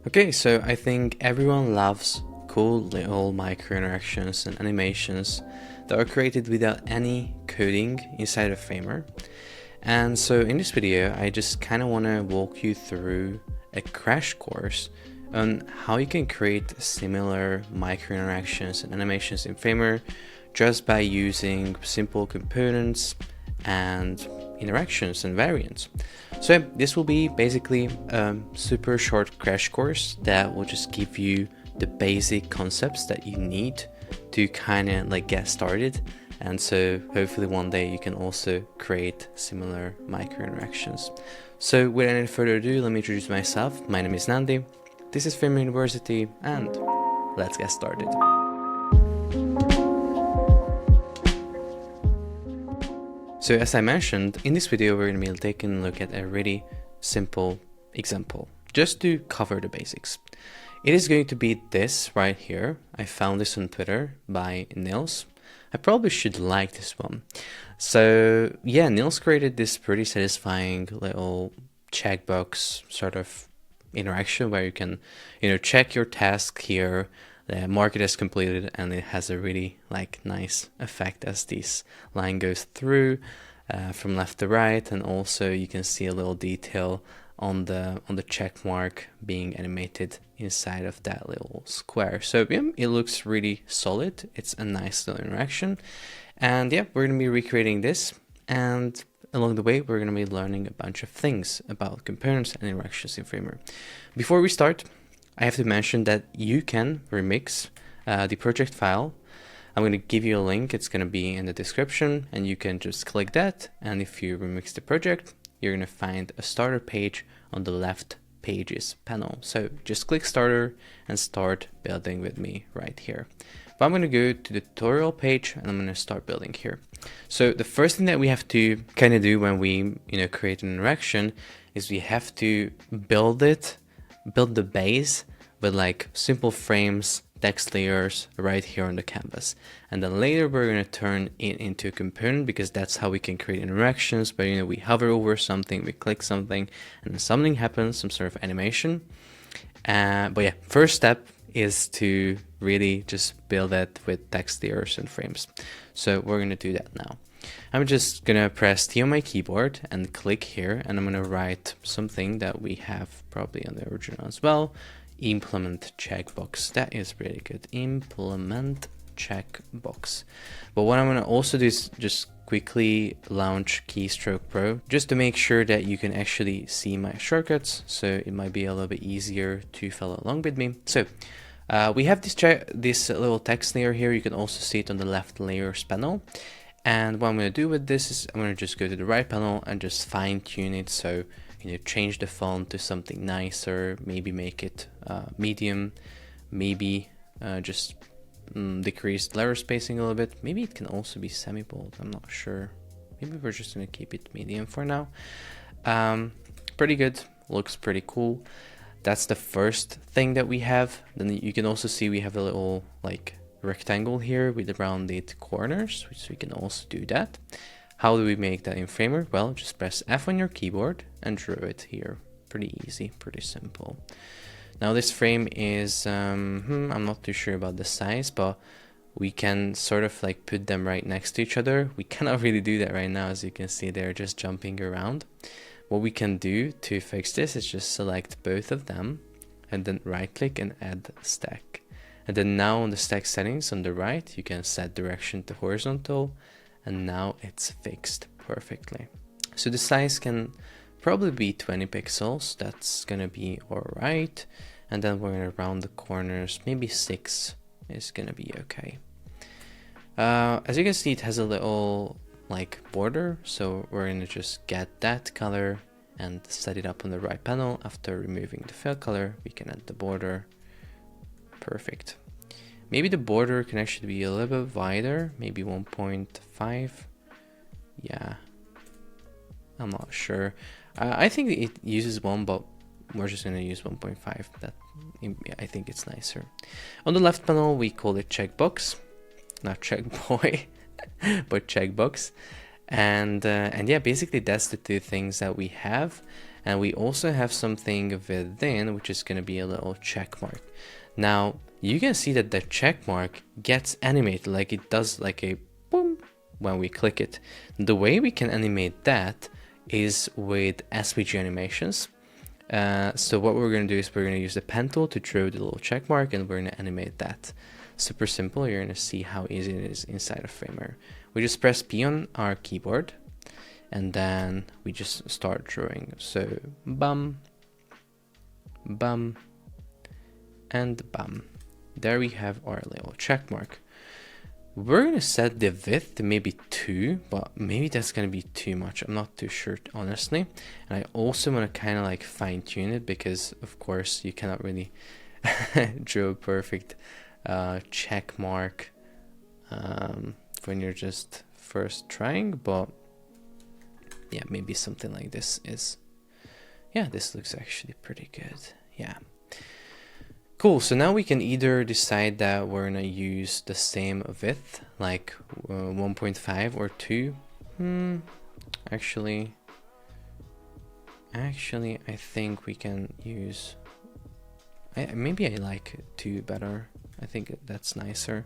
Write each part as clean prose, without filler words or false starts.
Okay, so I think everyone loves cool little micro interactions and animations that are created without any coding inside of Framer. And so in this video, I just kind of want to walk you through a crash course on how you can create similar micro interactions and animations in Framer just by using simple components and interactions and variants. So this will be basically a super short crash course that will just give you the basic concepts that you need to kind of like get started. And so hopefully one day you can also create similar micro interactions. So without any further ado, let me introduce myself. My name is Nandi. This is Framer University, and let's get started. So as I mentioned, in this video we're going to be taking a look at a really simple example, just to cover the basics. It is going to be this right here. I found this on Twitter by Nils. I probably should like this one. So yeah, Nils created this pretty satisfying little checkbox sort of interaction where you can, check your task here, mark it as completed, and it has a really nice effect as this line goes through from left to right, and also you can see a little detail on the check mark being animated inside of that little square. So yeah, it looks really solid. It's a nice little interaction, and yeah, we're gonna be recreating this, and along the way we're gonna be learning a bunch of things about components and interactions in Framer. Before we start, I have to mention that you can remix the project file. I'm going to give you a link. It's going to be in the description, and you can just click that. And if you remix the project, you're going to find a starter page on the left pages panel. So just click starter and start building with me right here. But I'm going to go to the tutorial page and I'm going to start building here. So the first thing that we have to kind of do when we create an interaction is we have to build the base with simple frames, text layers right here on the canvas. And then later we're going to turn it into a component, because that's how we can create interactions. But we hover over something, we click something, and then something happens, some sort of animation. But yeah, first step is to really just build it with text layers and frames. So we're going to do that now. I'm just going to press T on my keyboard and click here, and I'm going to write something that we have probably on the original as well. Implement checkbox. That is really good. Implement checkbox. But what I'm going to also do is just quickly launch Keystroke Pro, just to make sure that you can actually see my shortcuts. So it might be a little bit easier to follow along with me. So we have this little text layer here. You can also see it on the left layers panel. And what I'm going to do with this is I'm going to just go to the right panel and just fine tune it. So change the font to something nicer, maybe make it medium, maybe just decrease letter spacing a little bit. Maybe it can also be semi-bold, I'm not sure. Maybe we're just gonna keep it medium for now. Pretty good, looks pretty cool. That's the first thing that we have. Then you can also see we have a little rectangle here with rounded corners, which we can also do that. How do we make that in Framer? Well, just press F on your keyboard and draw it here. Pretty easy, pretty simple. Now this frame is, I'm not too sure about the size, but we can sort of put them right next to each other. We cannot really do that right now. As you can see, they're just jumping around. What we can do to fix this is just select both of them and then right click and add stack. And then now on the stack settings on the right, you can set direction to horizontal. And now it's fixed perfectly. So the size can probably be 20 pixels. That's gonna be all right. And then we're gonna round the corners. Maybe 6 is gonna be okay. As you can see, it has a little border. So we're gonna just get that color and set it up on the right panel. After removing the fill color, we can add the border. Perfect. Maybe the border can actually be a little bit wider, maybe 1.5. Yeah, I'm not sure. I think it uses 1, but we're just going to use 1.5. That I think it's nicer. On the left panel, we call it checkbox, not checkboy, but checkbox. And yeah, basically that's the two things that we have. And we also have something within, which is going to be a little check mark. Now, you can see that the check mark gets animated, like it does like a boom when we click it. The way we can animate that is with SVG animations. So what we're going to do is we're going to use the pen tool to draw the little check mark, and we're going to animate that. Super simple. You're going to see how easy it is inside of Framer. We just press P on our keyboard, and then we just start drawing. So bum, bum, and bum. There we have our little check mark. We're going to set the width to maybe 2, but maybe that's going to be too much. I'm not too sure, honestly. And I also want to kind of like fine tune it, because of course you cannot really draw a perfect check mark when you're just first trying. But yeah, maybe something like this is, yeah, this looks actually pretty good. Yeah. Cool, so now we can either decide that we're gonna use the same width, like 1.5 or 2. Actually, I think we can use, maybe I like 2 better. I think that's nicer.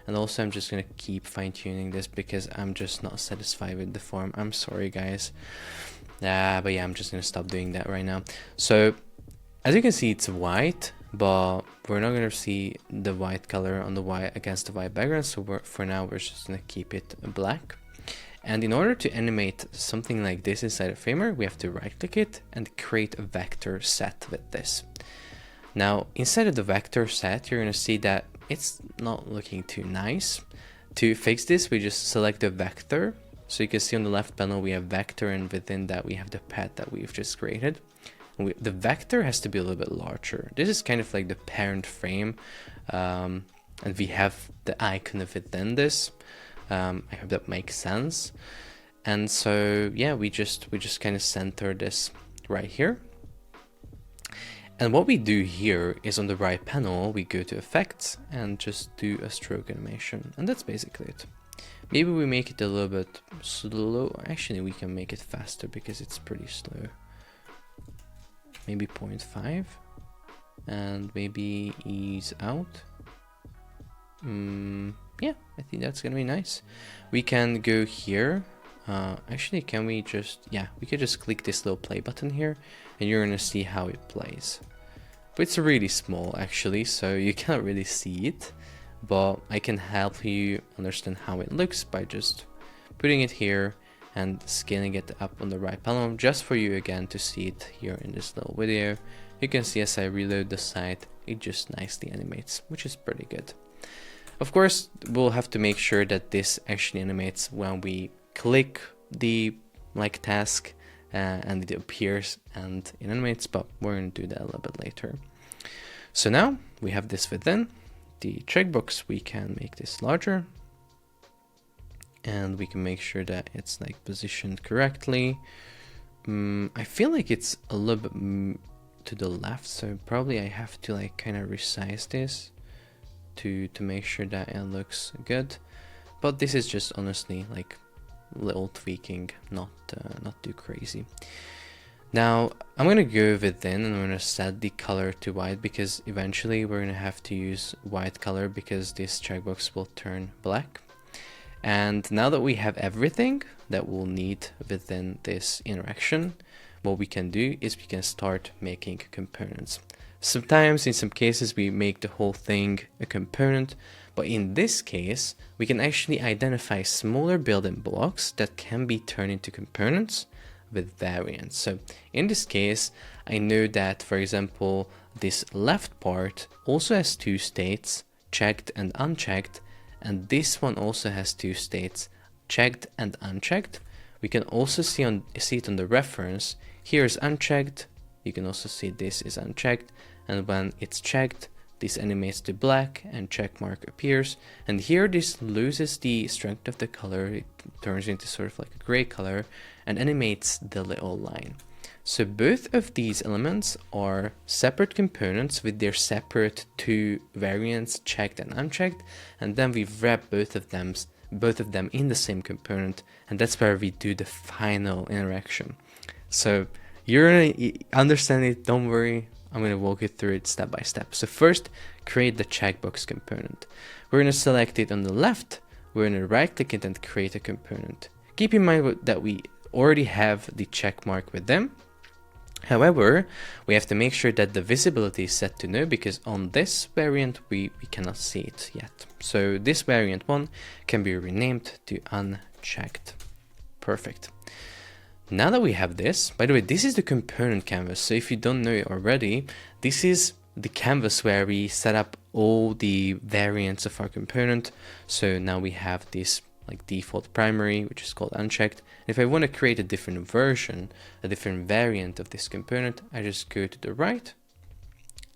And also I'm just gonna keep fine-tuning this because I'm just not satisfied with the form. I'm sorry, guys. But yeah, I'm just gonna stop doing that right now. So as you can see, it's white, but we're not going to see the white color on the white against the white background. So for now, we're just going to keep it black. And in order to animate something like this inside of Framer, we have to right click it and create a vector set with this. Now, inside of the vector set, you're going to see that it's not looking too nice. To fix this, we just select the vector. So you can see on the left panel, we have vector, and within that, we have the path that we've just created. The vector has to be a little bit larger. This is kind of like the parent frame, and we have the icon of it within this. I hope that makes sense. And so yeah, we just kind of center this right here. And what we do here is on the right panel, we go to effects and just do a stroke animation, and that's basically it. Maybe we make it a little bit slow. Actually, we can make it faster because it's pretty slow. Maybe 0.5, and maybe ease out. Yeah, I think that's gonna be nice. We can go here. Actually, can we just, yeah, we could just click this little play button here, and you're gonna see how it plays. But it's really small actually, so you can't really see it, but I can help you understand how it looks by just putting it here and scaling it up on the right panel, just for you again to see it here in this little video. You can see as I reload the site, it just nicely animates, which is pretty good. Of course, we'll have to make sure that this actually animates when we click the like task and it appears and it animates, but we're going to do that a little bit later. So now we have this within the checkbox. We can make this larger, and we can make sure that it's like positioned correctly. I feel like it's a little bit to the left, so probably I have to like kind of resize this to make sure that it looks good. But this is just honestly like little tweaking, not too crazy. Now I'm gonna go within and I'm gonna set the color to white, because eventually we're gonna have to use white color because this checkbox will turn black. And now that we have everything that we'll need within this interaction, what we can do is we can start making components. Sometimes, in some cases, we make the whole thing a component, but in this case, we can actually identify smaller building blocks that can be turned into components with variants. So in this case, I know that, for example, this left part also has 2 states, checked and unchecked, and this one also has 2 states, checked and unchecked. We can also see it on the reference. Here is unchecked. You can also see this is unchecked, and when it's checked, this animates to black and checkmark appears. And here this loses the strength of the color. It turns into sort of like a gray color and animates the little line. So both of these elements are separate components with their separate 2 variants, checked and unchecked, and then we wrap both of them in the same component, and that's where we do the final interaction. So You're gonna understand it, don't worry. I'm gonna walk you through it step by step. So first, create the checkbox component. We're gonna select it on the left, we're gonna right click it and create a component. Keep in mind that we already have the check mark with them. However, we have to make sure that the visibility is set to no, because on this variant we cannot see it yet. So this variant one can be renamed to unchecked. Perfect. Now that we have this, by the way, this is the component canvas. So if you don't know it already, this is the canvas where we set up all the variants of our component. So now we have this like default primary, which is called unchecked. If I want to create a different version, a different variant of this component, I just go to the right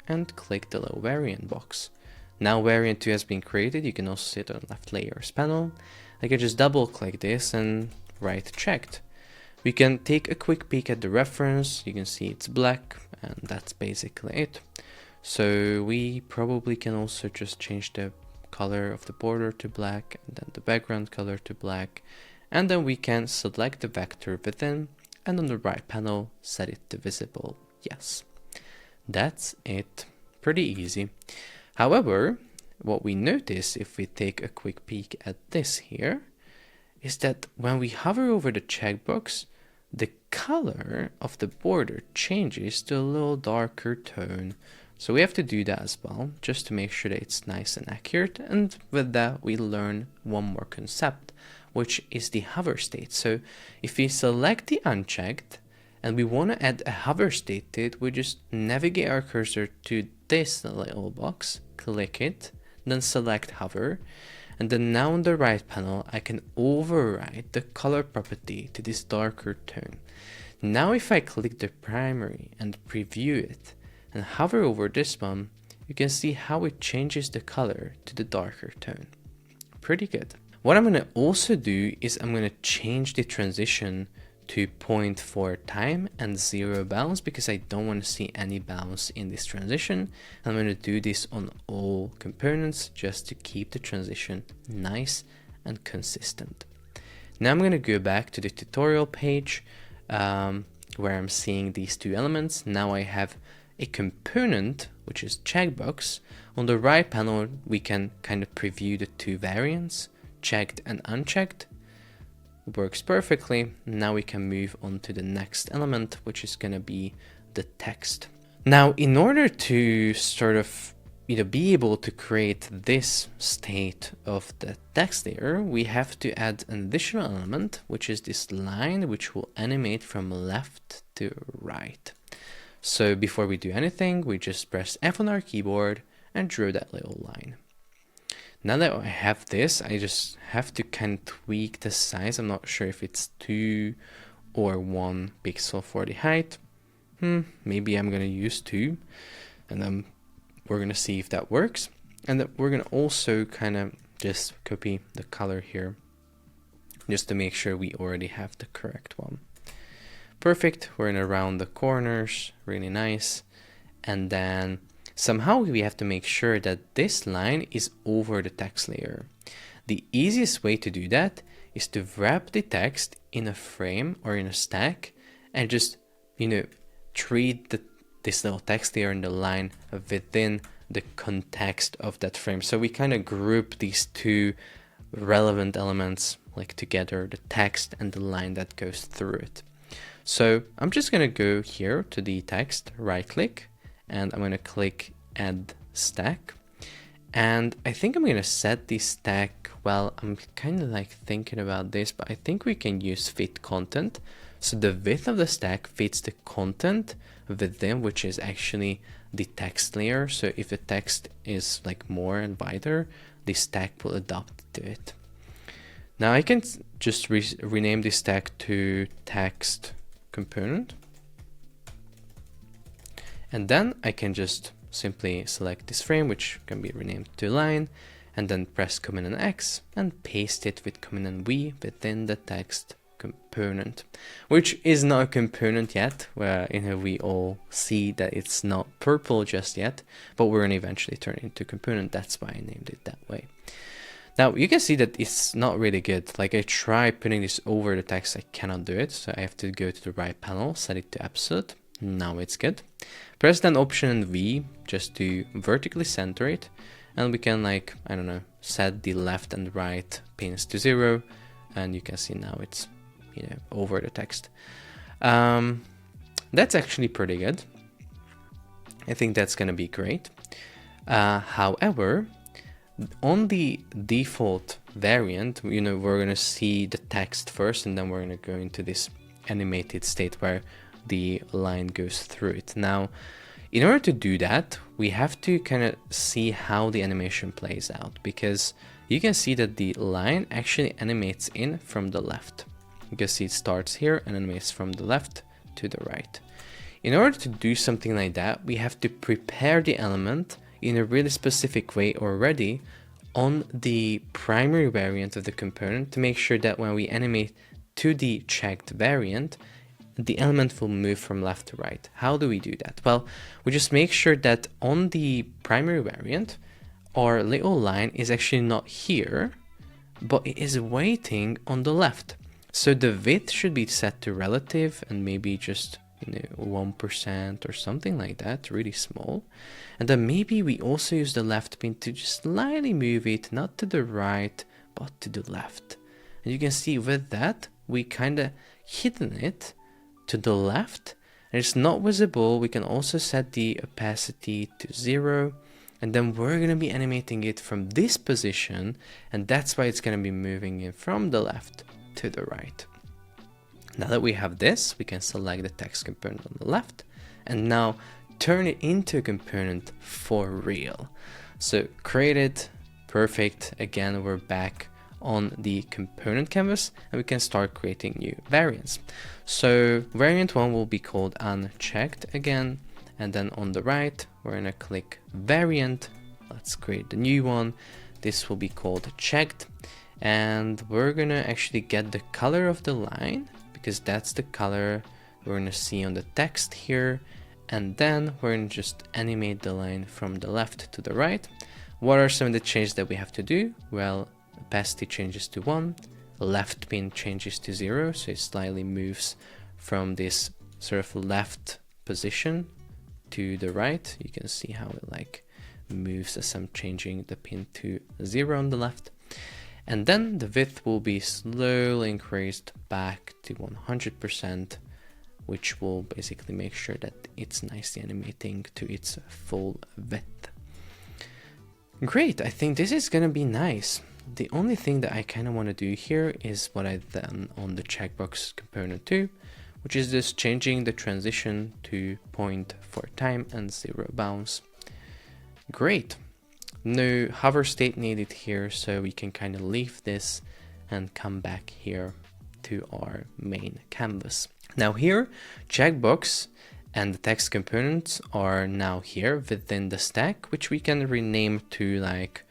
and click the little variant box. Now variant 2 has been created. You can also see it on the left layers panel. I can just double click this and write checked. We can take a quick peek at the reference. You can see it's black, and that's basically it. So we probably can also just change the color of the border to black, and then the background color to black, and then we can select the vector within, and on the right panel set it to visible. Yes, that's it. Pretty easy. However, what we notice if we take a quick peek at this here is that when we hover over the checkbox, the color of the border changes to a little darker tone. So we have to do that as well, just to make sure that it's nice and accurate. And with that, we learn one more concept, which is the hover state. So if we select the unchecked and we want to add a hover state to it, we just navigate our cursor to this little box, click it, then select hover. And then now on the right panel, I can override the color property to this darker tone. Now if I click the primary and preview it and hover over this one, you can see how it changes the color to the darker tone. Pretty good. What I'm going to also do is I'm going to change the transition to 0.4 time and 0 bounce, because I don't want to see any bounce in this transition. I'm going to do this on all components just to keep the transition nice and consistent. Now I'm going to go back to the tutorial page where I'm seeing these two elements. Now I have a component, which is checkbox. On the right panel, we can kind of preview the two variants, checked and unchecked. Works perfectly. Now we can move on to the next element, which is going to be the text. Now, in order to sort of be able to create this state of the text layer, we have to add an additional element, which is this line, which will animate from left to right. So before we do anything, we just press F on our keyboard and draw that little line. Now that I have this, I just have to kind of tweak the size. I'm not sure if it's 2 or 1 pixel for the height. Maybe I'm going to use 2, and then we're going to see if that works. And then we're going to also kind of just copy the color here, just to make sure we already have the correct one. Perfect. We're going to round the corners, really nice. And then somehow we have to make sure that this line is over the text layer. The easiest way to do that is to wrap the text in a frame or in a stack and just, treat this little text layer and the line within the context of that frame. So we kind of group these two relevant elements like together, the text and the line that goes through it. So I'm just going to go here to the text, right click, and I'm going to click add stack. And I think I'm going to set the stack, well, I'm kind of like thinking about this, but I think we can use fit content. So the width of the stack fits the content within, which is actually the text layer. So if the text is like more and wider, the stack will adapt to it. Now I can just rename the stack to text component. And then I can just simply select this frame, which can be renamed to line, and then press Command and X and paste it with Command and V within the text component, which is not a component yet, where we all see that it's not purple just yet, but we're going to eventually turn it into a component. That's why I named it that way. Now you can see that it's not really good. Like I try putting this over the text, I cannot do it. So I have to go to the right panel, set it to absolute. Now it's good. Press then Option V just to vertically center it. And we can, like, I don't know, set the left and right pins to 0. And you can see now it's, you know, over the text. That's actually pretty good. I think that's going to be great. However, on the default variant, you know, we're going to see the text first, and then we're going to go into this animated state where the line goes through it. Now, in order to do that, we have to kind of see how the animation plays out, because you can see that the line actually animates in from the left. You can see it starts here and animates from the left to the right. In order to do something like that, we have to prepare the element in a really specific way already on the primary variant of the component to make sure that when we animate to the checked variant, the element will move from left to right. How do we do that? Well, we just make sure that on the primary variant, our little line is actually not here, but it is waiting on the left. So the width should be set to relative and maybe just, you know, 1% or something like that, really small. And then maybe we also use the left pin to just slightly move it, not to the right, but to the left. And you can see with that, we kind of hidden it to the left, and it's not visible. We can also set the opacity to 0, and then we're going to be animating it from this position, and that's why it's going to be moving in from the left to the right. Now that we have this, we can select the text component on the left, and now turn it into a component for real. So create it, perfect. Again, we're back on the component canvas, and we can start creating new variants. So variant 1 will be called Unchecked again, and then on the right we're gonna click variant. Let's create the new one. This will be called Checked, and we're gonna actually get the color of the line, because that's the color we're gonna see on the text here, and then we're gonna just animate the line from the left to the right. What are some of the changes that we have to do? Well, opacity changes to 1, left pin changes to 0, so it slightly moves from this sort of left position to the right. You can see how it like moves as I'm changing the pin to 0 on the left. And then the width will be slowly increased back to 100%, which will basically make sure that it's nicely animating to its full width. Great, I think this is gonna be nice. The only thing that I kind of want to do here is what I've done on the checkbox component 2, which is just changing the transition to point for time and 0 bounce. Great. No hover state needed here, so we can kind of leave this and come back here to our main canvas. Now here, checkbox and the text components are now here within the stack, which we can rename to, like,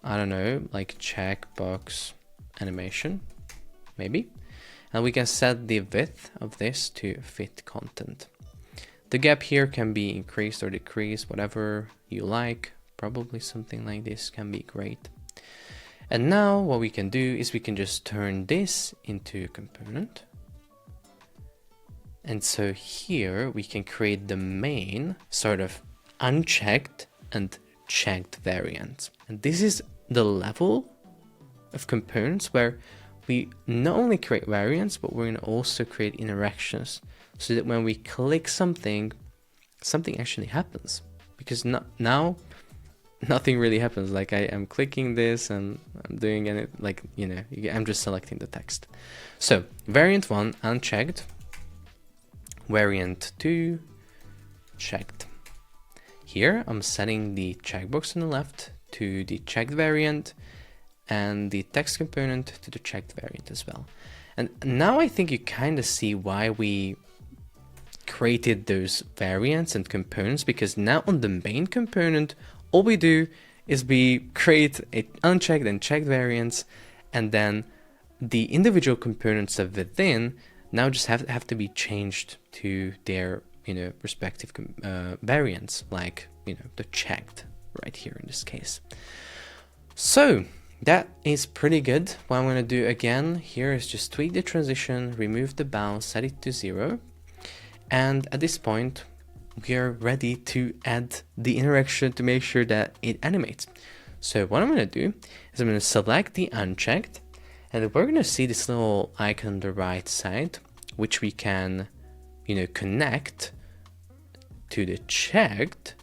I don't know, like checkbox animation, maybe. And we can set the width of this to fit content. The gap here can be increased or decreased, whatever you like. Probably something like this can be great. And now what we can do is we can just turn this into a component. And so here we can create the main sort of unchecked and checked variant. And this is the level of components where we not only create variants, but we're going to also create interactions, so that when we click something, something actually happens. Because now nothing really happens. Like I am clicking this and I'm doing it, like, you know, I'm just selecting the text. So variant 1 unchecked, variant 2 checked. Here I'm setting the checkbox on the left to the checked variant, and the text component to the checked variant as well. And now I think you kind of see why we created those variants and components, because now on the main component, all we do is we create a unchecked and checked variants, and then the individual components of within now just have to be changed to their, you know, respective variants, like, you know, the checked right here in this case. So That is pretty good. What I'm going to do again here is just tweak the transition, remove the bounce, set it to 0. And at this point, we are ready to add the interaction to make sure that it animates. So what I'm going to do is I'm going to select the unchecked, and we're going to see this little icon on the right side, which we can, connect to the checked.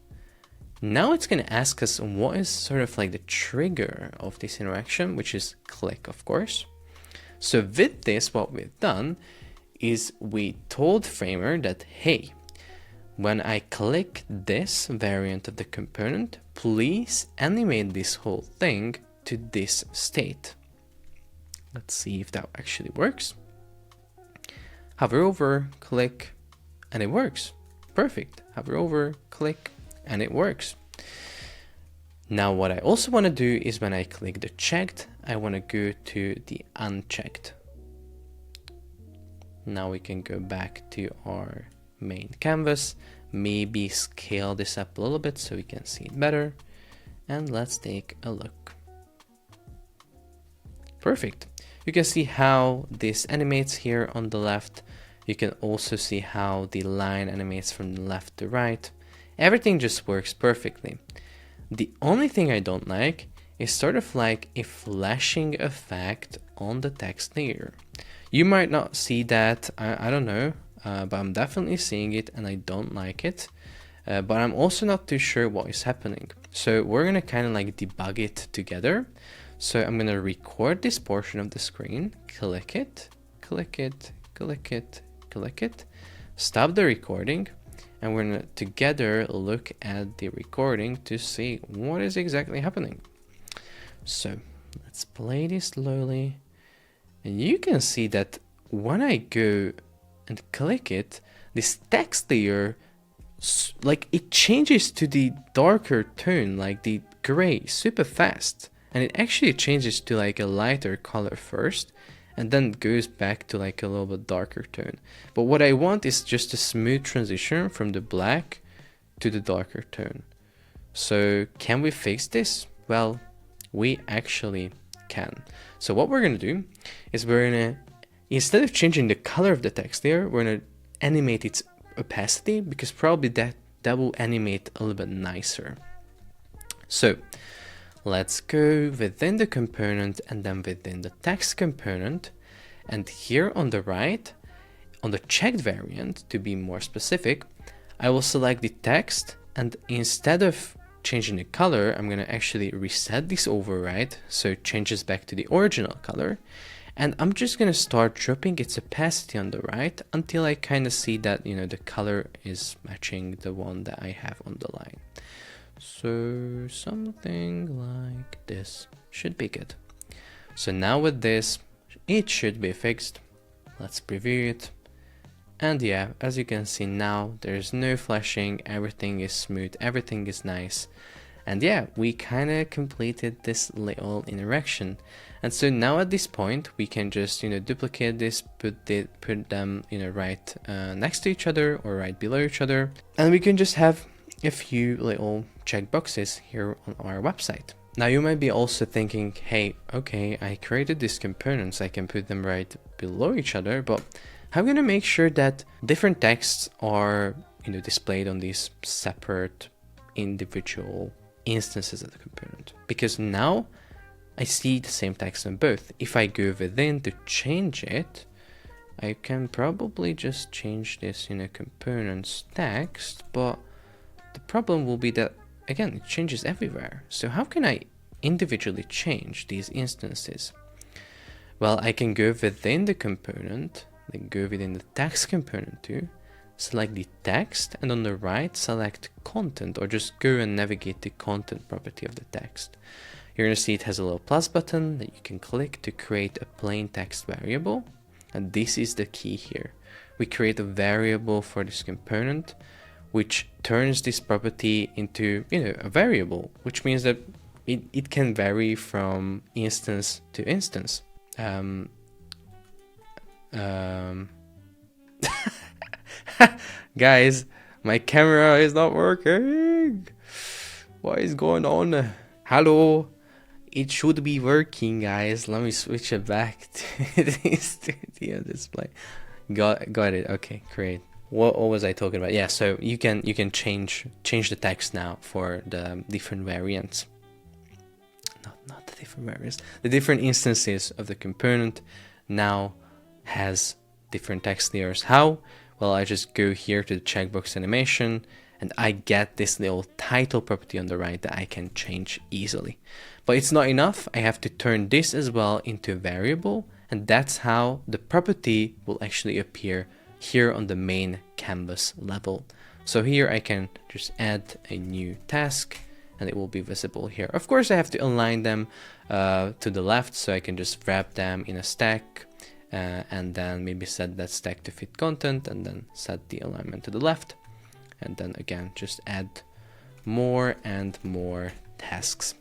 Now it's going to ask us what is sort of like the trigger of this interaction, which is click, of course. So with this, what we've done is we told Framer that, hey, when I click this variant of the component, please animate this whole thing to this state. Let's see if that actually works. Hover over, click, and it works. Perfect. Hover over, click, and it works. Now what I also want to do is when I click the checked, I want to go to the unchecked. Now we can go back to our main canvas, maybe scale this up a little bit so we can see it better, and let's take a look. Perfect. You can see how this animates here on the left. You can also see how the line animates from the left to right. Everything just works perfectly. The only thing I don't like is sort of like a flashing effect on the text layer. You might not see that, I don't know, but I'm definitely seeing it and I don't like it. But I'm also not too sure what is happening. So we're gonna kind of like debug it together. So I'm gonna record this portion of the screen, click it, click it, click it, click it, stop the recording, and we're gonna together look at the recording to see what is exactly happening. So let's play this slowly, and you can see that when I go and click it, this text layer, like it changes to the darker tone, like the gray, super fast. And it actually changes to like a lighter color first, and then goes back to like a little bit darker tone. But what I want is just a smooth transition from the black to the darker tone. So can we fix this? Well, we actually can. So what we're gonna do is we're gonna, instead of changing the color of the text layer, we're gonna animate its opacity, because probably that will animate a little bit nicer. So let's go within the component and then within the text component. And here on the right, on the checked variant, to be more specific, I will select the text, and instead of changing the color, I'm going to actually reset this override so it changes back to the original color. And I'm just going to start dropping its opacity on the right until I kind of see that, the color is matching the one that I have on the line. So something like this should be good. So now with this, it should be fixed. Let's preview it. And yeah, as you can see now, there's no flashing, everything is smooth, everything is nice. And yeah, we kind of completed this little interaction. And so now at this point, we can just, duplicate this, put them, right next to each other or right below each other. And we can just have a few little checkboxes here on our website. Now you might be also thinking, hey, okay, I created these components, I can put them right below each other, but how am I going to make sure that different texts are, displayed on these separate individual instances of the component? Because now I see the same text on both. If I go within to change it, I can probably just change this in a component's text, but the problem will be that, again, it changes everywhere. So how can I individually change these instances? Well, I can go within the component, then go within the text component too, select the text, and on the right, select content, or just go and navigate the content property of the text. You're going to see it has a little plus button that you can click to create a plain text variable. And this is the key here. We create a variable for this component, which turns this property into, a variable, which means that it can vary from instance to instance. Guys, my camera is not working. What is going on? Hello. it should be working, guys. Let me switch it back to the studio display. Got it. Okay, great. What was I talking about? Yeah, so you can change the text now for the different variants. Not the different variants. The different instances of the component now has different text layers. How? Well, I just go here to the checkbox animation and I get this little title property on the right that I can change easily. But it's not enough. I have to turn this as well into a variable, and that's how the property will actually appear here on the main canvas level. So here I can just add a new task and it will be visible here. Of course, I have to align them to the left, so I can just wrap them in a stack and then maybe set that stack to fit content and then set the alignment to the left. And then again, just add more and more tasks.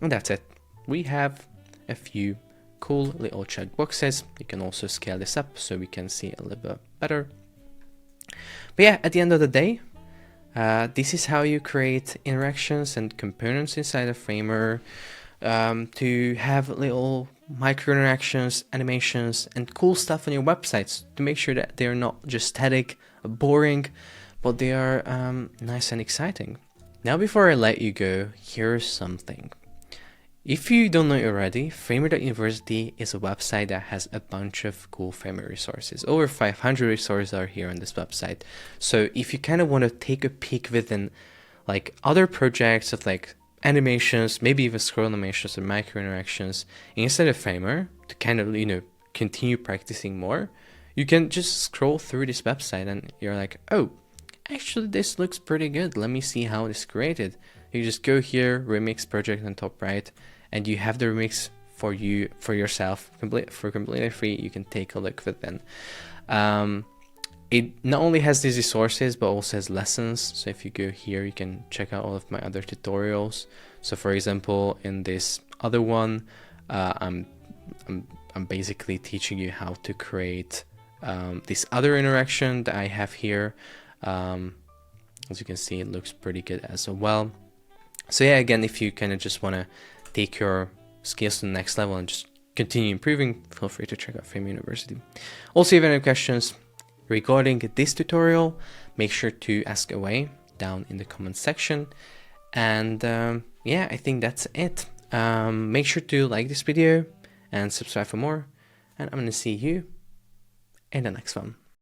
And that's it. We have a few cool little checkboxes. You can also scale this up so we can see a little bit better. But yeah, at the end of the day, this is how you create interactions and components inside a framer to have little micro interactions, animations, and cool stuff on your websites to make sure that they're not just static, boring, but they are nice and exciting. Now, before I let you go, here's something. If you don't know already, Framer.University is a website that has a bunch of cool Framer resources. Over 500 resources are here on this website. So if you kind of want to take a peek within like other projects of like animations, maybe even scroll animations or micro interactions inside of Framer to kind of, you know, continue practicing more, you can just scroll through this website and you're like, oh, actually this looks pretty good. Let me see how it's created. You just go here, remix project on top right, and you have the remix for yourself, completely free. You can take a look within. It not only has these resources, but also has lessons. So if you go here, you can check out all of my other tutorials. So for example, in this other one, I'm basically teaching you how to create this other interaction that I have here. As you can see, it looks pretty good as well. So yeah, again, if you kind of just want to take your skills to the next level and just continue improving, feel free to check out Framer University. Also, if you have any questions regarding this tutorial, make sure to ask away down in the comment section. And yeah, I think that's it. Make sure to like this video and subscribe for more. And I'm going to see you in the next one.